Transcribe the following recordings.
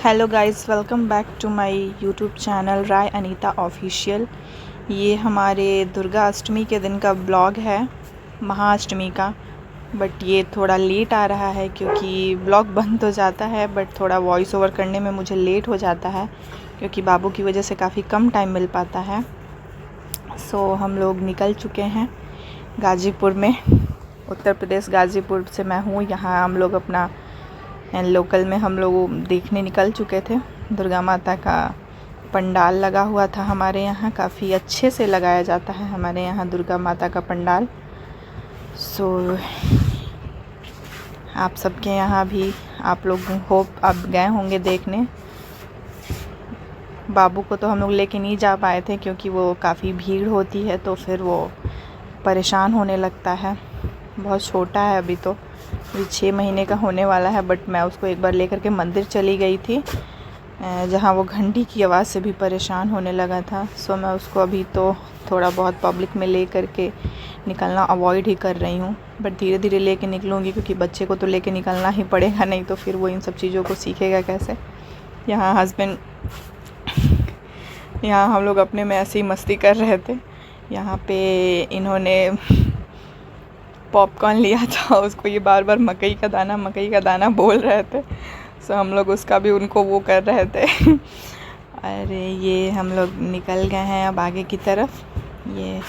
Hello guys, welcome back to my YouTube channel Rai Anita official. ये हमारे दुर्गा अष्टमी के दिन का ब्लॉग है, महाअष्टमी का। बट ये थोड़ा लेट आ रहा है क्योंकि ब्लॉग बन तो जाता है बट थोड़ा वॉइस ओवर करने में मुझे लेट हो जाता है क्योंकि बाबू की वजह से काफ़ी कम टाइम मिल पाता है। सो हम लोग निकल चुके हैं गाज़ीपुर में, उत्तर प्रदेश गाज़ीपुर से मैं हूँ। यहाँ हम लोग अपना लोकल में हम लोग देखने निकल चुके थे। दुर्गा माता का पंडाल लगा हुआ था हमारे यहाँ, काफ़ी अच्छे से लगाया जाता है हमारे यहाँ दुर्गा माता का पंडाल। सो आप सबके यहाँ भी आप लोग होप आप गए होंगे देखने। बाबू को तो हम लोग लेके नहीं जा पाए थे क्योंकि वो काफ़ी भीड़ होती है तो फिर वो परेशान होने लगता है। बहुत छोटा है अभी तो, अभी 6 महीने का होने वाला है। बट मैं उसको एक बार लेकर के मंदिर चली गई थी जहाँ वो घंटी की आवाज़ से भी परेशान होने लगा था। सो मैं उसको अभी तो थोड़ा बहुत पब्लिक में ले करके निकलना अवॉइड ही कर रही हूँ। बट धीरे धीरे लेके निकलूँगी क्योंकि बच्चे को तो लेके निकलना ही पड़ेगा, नहीं तो फिर वो इन सब चीज़ों को सीखेगा कैसे। यहाँ हस्बैंड, यहाँ हम लोग अपने में ऐसे ही मस्ती कर रहे थे। यहाँ पे इन्होंने पॉपकॉर्न लिया था, उसको ये बार बार मकई का दाना बोल रहे थे। सो हम लोग उसका भी उनको वो कर रहे थे। अरे ये हम लोग निकल गए हैं अब आगे की तरफ। ये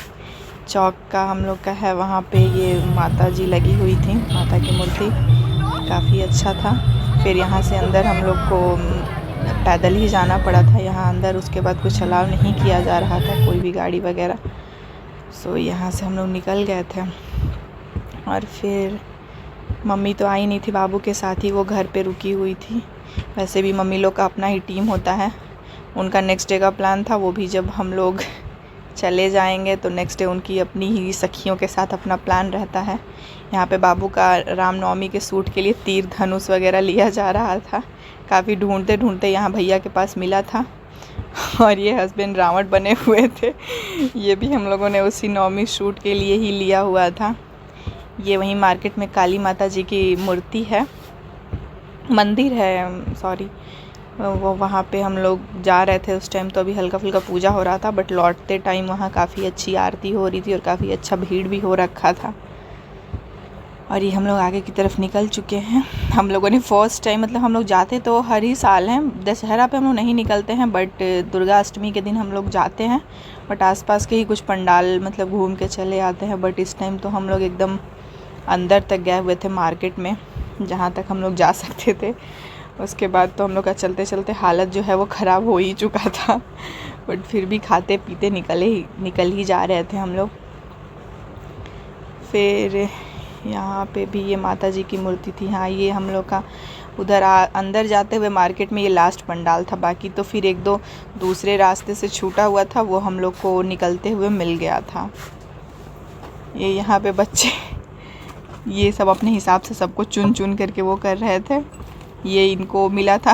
चौक का हम लोग का है, वहाँ पे ये माता जी लगी हुई थी, माता की मूर्ति, काफ़ी अच्छा था। फिर यहाँ से अंदर हम लोग को पैदल ही जाना पड़ा था यहाँ अंदर, उसके बाद कुछ अलाउ नहीं किया जा रहा था कोई भी गाड़ी वगैरह। सो यहाँ से हम लोग निकल गए थे। और फिर मम्मी तो आई नहीं थी, बाबू के साथ ही वो घर पे रुकी हुई थी। वैसे भी मम्मी लोग का अपना ही टीम होता है, उनका नेक्स्ट डे का प्लान था। वो भी जब हम लोग चले जाएंगे तो नेक्स्ट डे उनकी अपनी ही सखियों के साथ अपना प्लान रहता है। यहाँ पे बाबू का रामनवमी के सूट के लिए तीर धनुष वगैरह लिया जा रहा था। काफ़ी ढूंढते ढूंढते यहाँ भैया के पास मिला था। और ये हस्बैंड रावण बने हुए थे, ये भी हम लोगों ने उसी नवमी शूट के लिए ही लिया हुआ था। ये वहीं मार्केट में काली माता जी की मूर्ति है, मंदिर है सॉरी, वो वहाँ पे हम लोग जा रहे थे उस टाइम। तो अभी हल्का फुल्का पूजा हो रहा था बट लौटते टाइम वहाँ काफ़ी अच्छी आरती हो रही थी और काफ़ी अच्छा भीड़ भी हो रखा था। और ये हम लोग आगे की तरफ निकल चुके हैं। हम लोगों ने फर्स्ट टाइम, मतलब हम लोग जाते तो हर ही साल हैं, दशहरा पे हम लोग नहीं निकलते हैं बट दुर्गा अष्टमी के दिन हम लोग जाते हैं। बट आसपास के ही कुछ पंडाल मतलब घूम के चले आते हैं। बट इस टाइम तो हम लोग एकदम अंदर तक गए हुए थे मार्केट में, जहाँ तक हम लोग जा सकते थे। उसके बाद तो हम लोग का चलते चलते हालत जो है वो ख़राब हो ही चुका था। बट फिर भी खाते पीते निकल ही जा रहे थे हम लोग। फिर यहाँ पे भी ये माता जी की मूर्ति थी। हाँ, ये हम लोग का उधर अंदर जाते हुए मार्केट में ये लास्ट पंडाल था। बाकी तो फिर एक दो दूसरे रास्ते से छूटा हुआ था, वो हम लोग को निकलते हुए मिल गया था। ये यहाँ पे बच्चे ये सब अपने हिसाब से सबको चुन चुन करके वो कर रहे थे। ये इनको मिला था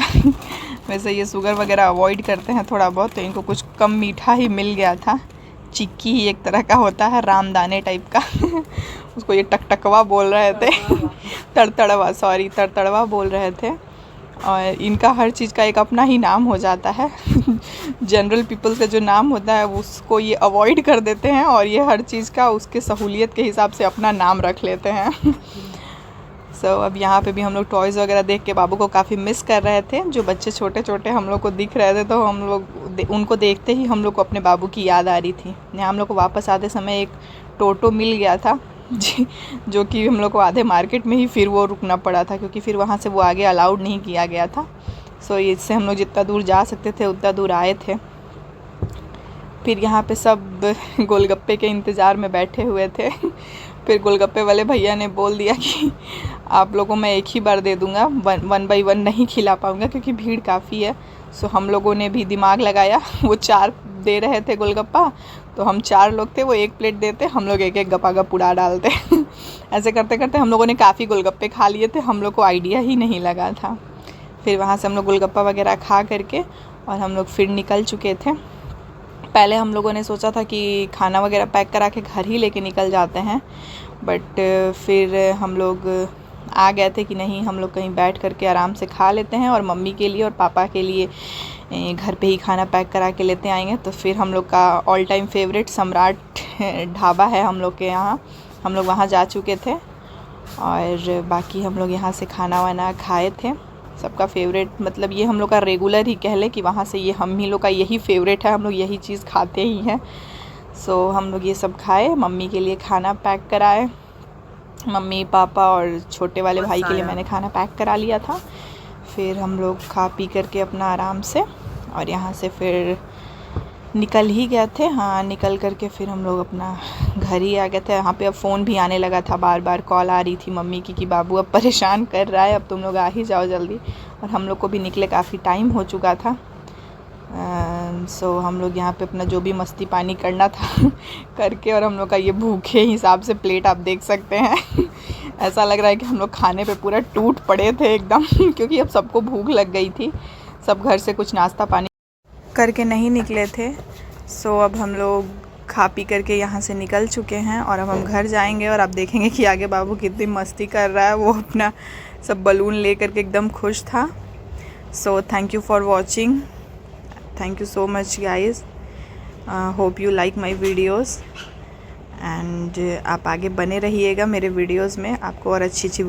वैसे ये शुगर वगैरह अवॉइड करते हैं थोड़ा बहुत, तो इनको कुछ कम मीठा ही मिल गया था। चिक्की ही एक तरह का होता है, रामदाने टाइप का उसको ये टकटकवा बोल रहे थे तड़तड़वा बोल रहे थे। और इनका हर चीज़ का एक अपना ही नाम हो जाता है जनरल पीपल का जो नाम होता है उसको ये अवॉइड कर देते हैं और ये हर चीज़ का उसके सहूलियत के हिसाब से अपना नाम रख लेते हैं। अब यहाँ पे भी हम लोग टॉयज़ वगैरह देख के बाबू को काफ़ी मिस कर रहे थे। जो बच्चे छोटे छोटे हम लोग को दिख रहे थे तो हम लोग उनको देखते ही हम लोग को अपने बाबू की याद आ रही थी। यहाँ हम लोग को वापस आते समय एक टोटो मिल गया था जी, जो कि हम लोग को आधे मार्केट में ही फिर वो रुकना पड़ा था क्योंकि फिर वहाँ से वो आगे अलाउड नहीं किया गया था। इससे हम लोग जितना दूर जा सकते थे उतना दूर आए थे। फिर यहाँ पे सब गोलगप्पे के इंतज़ार में बैठे हुए थे। फिर गोलगप्पे वाले भैया ने बोल दिया कि आप लोगों मैं एक ही बार दे दूँगा, 1 बाई 1 नहीं खिला पाऊँगा क्योंकि भीड़ काफ़ी है। हम लोगों ने भी दिमाग लगाया, वो 4 दे रहे थे गोलगप्पा, तो हम 4 लोग थे, वो 1 प्लेट देते, हम लोग एक गपागप उड़ा डालते ऐसे करते करते हम लोगों ने काफ़ी गोलगप्पे खा लिए थे, हम लोग को आइडिया ही नहीं लगा था। फिर वहाँ से हम लोग गोलगप्पा वगैरह खा करके और हम लोग फिर निकल चुके थे। पहले हम लोगों ने सोचा था कि खाना वगैरह पैक करा के घर ही लेके निकल जाते हैं, बट फिर हम लोग आ गए थे कि नहीं हम लोग कहीं बैठ करके आराम से खा लेते हैं, और मम्मी के लिए और पापा के लिए घर पे ही खाना पैक करा के लेते आएंगे। तो फिर हम लोग का ऑल टाइम फेवरेट सम्राट ढाबा है हम लोग के यहाँ, हम लोग वहाँ जा चुके थे, और बाकी हम लोग यहाँ से खाना वाना खाए थे। सबका फेवरेट, मतलब ये हम लोग का रेगुलर ही कह ले कि वहाँ से ये हम ही लोग का यही फेवरेट है, हम लोग यही चीज़ खाते ही हैं। सो हम लोग ये सब खाए, मम्मी के लिए खाना पैक कराए, मम्मी पापा और छोटे वाले भाई के लिए मैंने खाना पैक करा लिया था। फिर हम लोग खा पी करके अपना आराम से, और यहाँ से फिर निकल ही गए थे। हाँ, निकल करके फिर हम लोग अपना घर ही आ गए थे। यहाँ पे अब फ़ोन भी आने लगा था, बार बार कॉल आ रही थी मम्मी की कि बाबू अब परेशान कर रहा है, अब तुम लोग आ ही जाओ जल्दी। और हम लोग को भी निकले काफ़ी टाइम हो चुका था। सो हम लोग यहाँ पे अपना जो भी मस्ती पानी करना था करके, और हम लोग का ये भूखे हिसाब से प्लेट आप देख सकते हैं ऐसा लग रहा है कि हम लोग खाने पे पूरा टूट पड़े थे एकदम क्योंकि अब सबको भूख लग गई थी, सब घर से कुछ नाश्ता पानी करके नहीं निकले थे। सो अब हम लोग खा पी करके यहाँ से निकल चुके हैं, और अब हम घर जाएंगे, और आप देखेंगे कि आगे बाबू कितनी मस्ती कर रहा है। वो अपना सब बलून ले करके एकदम खुश था। So thank you for watching, thank you so much guys, hope you like my videos, and आप आगे बने रहिएगा मेरे वीडियोज़ में, आपको और अच्छी अच्छी